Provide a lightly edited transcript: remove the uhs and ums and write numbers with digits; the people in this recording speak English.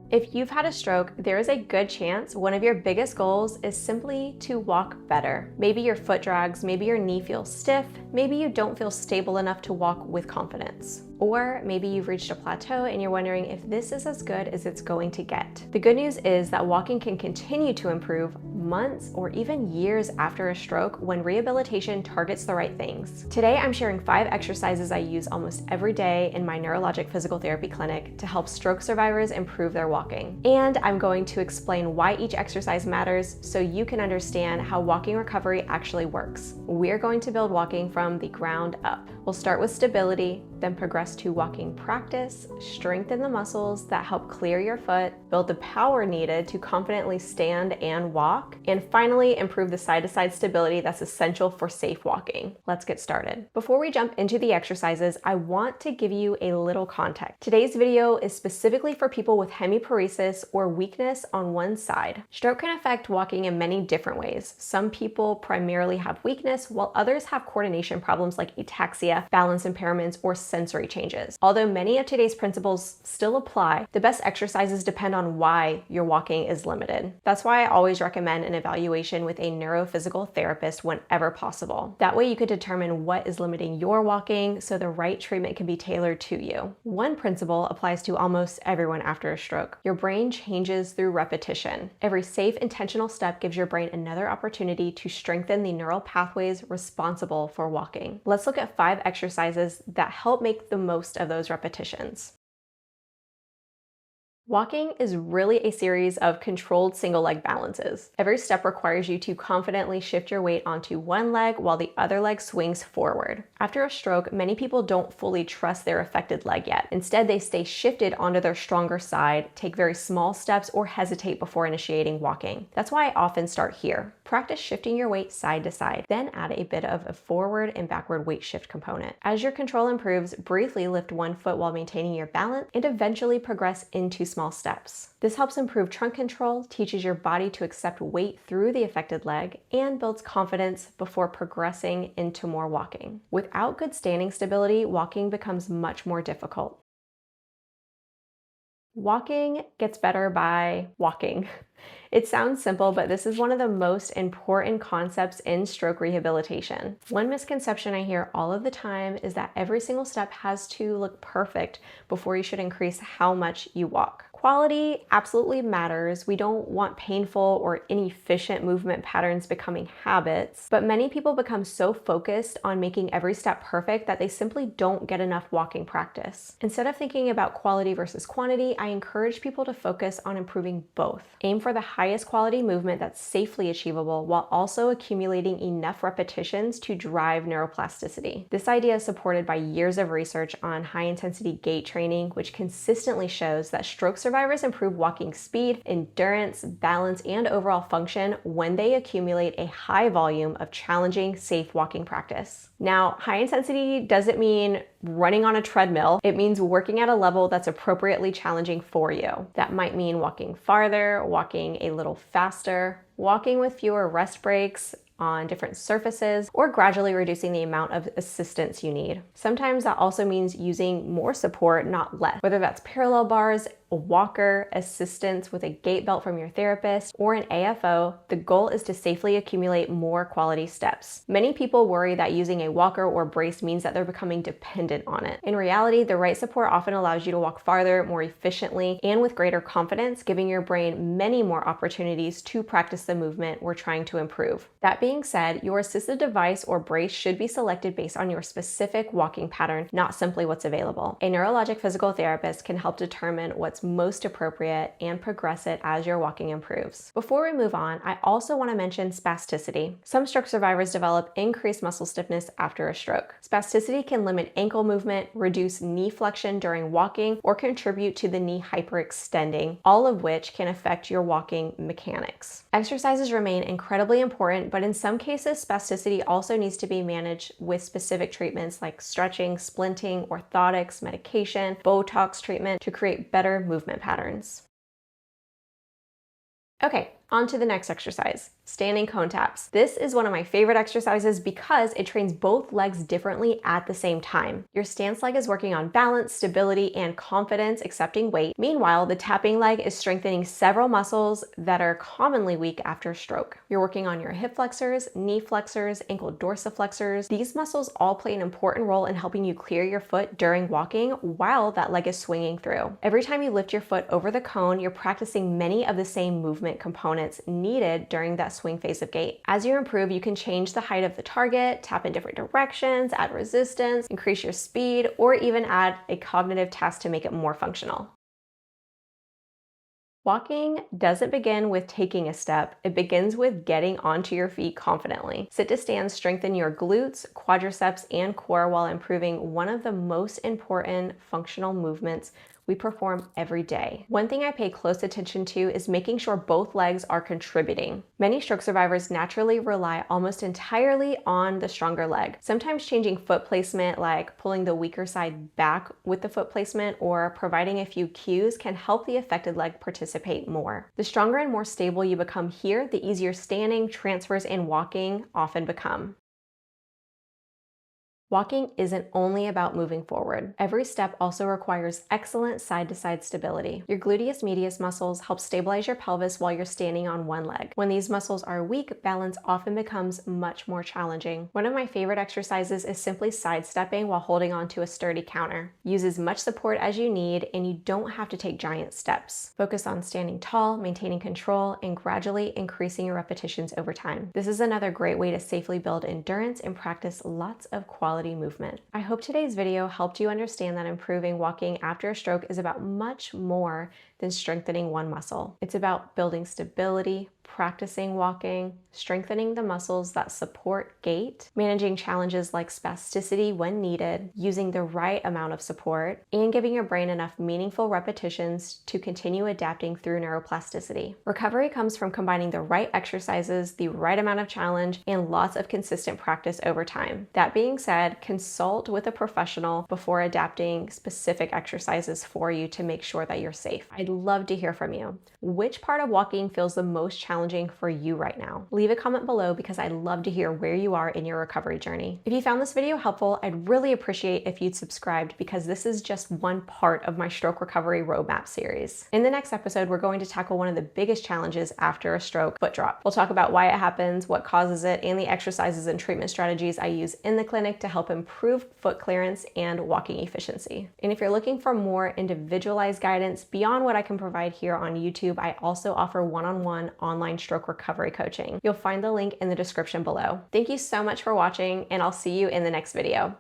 If you've had a stroke, there is a good chance one of your biggest goals is simply to walk better. Maybe your foot drags, maybe your knee feels stiff, maybe you don't feel stable enough to walk with confidence. Or maybe you've reached a plateau and you're wondering if this is as good as it's going to get. The good news is that walking can continue to improve months or even years after a stroke when rehabilitation targets the right things. Today, I'm sharing 5 exercises I use almost every day in my neurologic physical therapy clinic to help stroke survivors improve their walking. And I'm going to explain why each exercise matters so you can understand how walking recovery actually works. We're going to build walking from the ground up. We'll start with stability, then progress to walking practice, strengthen the muscles that help clear your foot, build the power needed to confidently stand and walk, and finally improve the side-to-side stability that's essential for safe walking. Let's get started. Before we jump into the exercises, I want to give you a little context. Today's video is specifically for people with hemiparesis or weakness on one side. Stroke can affect walking in many different ways. Some people primarily have weakness, while others have coordination problems like ataxia, balance impairments, or sensory changes. Although many of today's principles still apply, the best exercises depend on why your walking is limited. That's why I always recommend an evaluation with a neurophysical therapist whenever possible. That way you could determine what is limiting your walking so the right treatment can be tailored to you. One principle applies to almost everyone after a stroke. Your brain changes through repetition. Every safe, intentional step gives your brain another opportunity to strengthen the neural pathways responsible for walking. Let's look at 5 exercises that help make the most of those repetitions. Walking is really a series of controlled single leg balances. Every step requires you to confidently shift your weight onto one leg while the other leg swings forward. After a stroke, many people don't fully trust their affected leg yet. Instead, they stay shifted onto their stronger side, take very small steps, or hesitate before initiating walking. That's why I often start here. Practice shifting your weight side to side, then add a bit of a forward and backward weight shift component. As your control improves, briefly lift one foot while maintaining your balance and eventually progress into small steps. This helps improve trunk control, teaches your body to accept weight through the affected leg, and builds confidence before progressing into more walking. Without good standing stability, walking becomes much more difficult. Walking gets better by walking. It sounds simple, but this is one of the most important concepts in stroke rehabilitation. One misconception I hear all of the time is that every single step has to look perfect before you should increase how much you walk. Quality absolutely matters. We don't want painful or inefficient movement patterns becoming habits, but many people become so focused on making every step perfect that they simply don't get enough walking practice. Instead of thinking about quality versus quantity, I encourage people to focus on improving both. Aim for the highest quality movement that's safely achievable while also accumulating enough repetitions to drive neuroplasticity. This idea is supported by years of research on high-intensity gait training, which consistently shows that stroke survivors improve walking speed, endurance, balance, and overall function when they accumulate a high volume of challenging, safe walking practice. Now, high intensity doesn't mean running on a treadmill. It means working at a level that's appropriately challenging for you. That might mean walking farther, walking a little faster, walking with fewer rest breaks on different surfaces, or gradually reducing the amount of assistance you need. Sometimes that also means using more support, not less, whether that's parallel bars, a walker, assistance with a gait belt from your therapist, or an AFO. The goal is to safely accumulate more quality steps. Many people worry that using a walker or brace means that they're becoming dependent on it. In reality, the right support often allows you to walk farther, more efficiently, and with greater confidence, giving your brain many more opportunities to practice the movement we're trying to improve. That being said, your assistive device or brace should be selected based on your specific walking pattern, not simply what's available. A neurologic physical therapist can help determine what's most appropriate and progress it as your walking improves. Before we move on, I also want to mention spasticity. Some stroke survivors develop increased muscle stiffness after a stroke. Spasticity can limit ankle movement, reduce knee flexion during walking, or contribute to the knee hyperextending, all of which can affect your walking mechanics. Exercises remain incredibly important, but in some cases, spasticity also needs to be managed with specific treatments like stretching, splinting, orthotics, medication, Botox treatment to create better movement patterns. Okay, On to the next exercise, standing cone taps. This is one of my favorite exercises because it trains both legs differently at the same time. Your stance leg is working on balance, stability, and confidence accepting weight. Meanwhile, the tapping leg is strengthening several muscles that are commonly weak after a stroke. You're working on your hip flexors, knee flexors, ankle dorsiflexors. These muscles all play an important role in helping you clear your foot during walking while that leg is swinging through. Every time you lift your foot over the cone, you're practicing many of the same movement components needed during that swing phase of gait. As you improve, you can change the height of the target, tap in different directions, add resistance, increase your speed, or even add a cognitive task to make it more functional. Walking doesn't begin with taking a step, it begins with getting onto your feet confidently. Sit to stand strengthen your glutes, quadriceps, and core while improving one of the most important functional movements we perform every day. One thing I pay close attention to is making sure both legs are contributing. Many stroke survivors naturally rely almost entirely on the stronger leg. Sometimes changing foot placement, like pulling the weaker side back with the foot placement or providing a few cues, can help the affected leg participate more. The stronger and more stable you become here, the easier standing, transfers, and walking often become. Walking isn't only about moving forward. Every step also requires excellent side-to-side stability. Your gluteus medius muscles help stabilize your pelvis while you're standing on one leg. When these muscles are weak, balance often becomes much more challenging. One of my favorite exercises is simply sidestepping while holding onto a sturdy counter. Use as much support as you need, and you don't have to take giant steps. Focus on standing tall, maintaining control, and gradually increasing your repetitions over time. This is another great way to safely build endurance and practice lots of quality movement. I hope today's video helped you understand that improving walking after a stroke is about much more than strengthening one muscle. It's about building stability, practicing walking, strengthening the muscles that support gait, managing challenges like spasticity when needed, using the right amount of support, and giving your brain enough meaningful repetitions to continue adapting through neuroplasticity. Recovery comes from combining the right exercises, the right amount of challenge, and lots of consistent practice over time. That being said, consult with a professional before adapting specific exercises for you to make sure that you're safe. I'd love to hear from you. Which part of walking feels the most challenging for you right now? Leave a comment below because I'd love to hear where you are in your recovery journey. If you found this video helpful, I'd really appreciate if you'd subscribed because this is just one part of my stroke recovery roadmap series. In the next episode, we're going to tackle one of the biggest challenges after a stroke, foot drop. We'll talk about why it happens, what causes it, and the exercises and treatment strategies I use in the clinic to help improve foot clearance and walking efficiency. And if you're looking for more individualized guidance beyond what I can provide here on YouTube, I also offer one-on-one online stroke recovery coaching. You'll find the link in the description below. Thank you so much for watching, and I'll see you in the next video.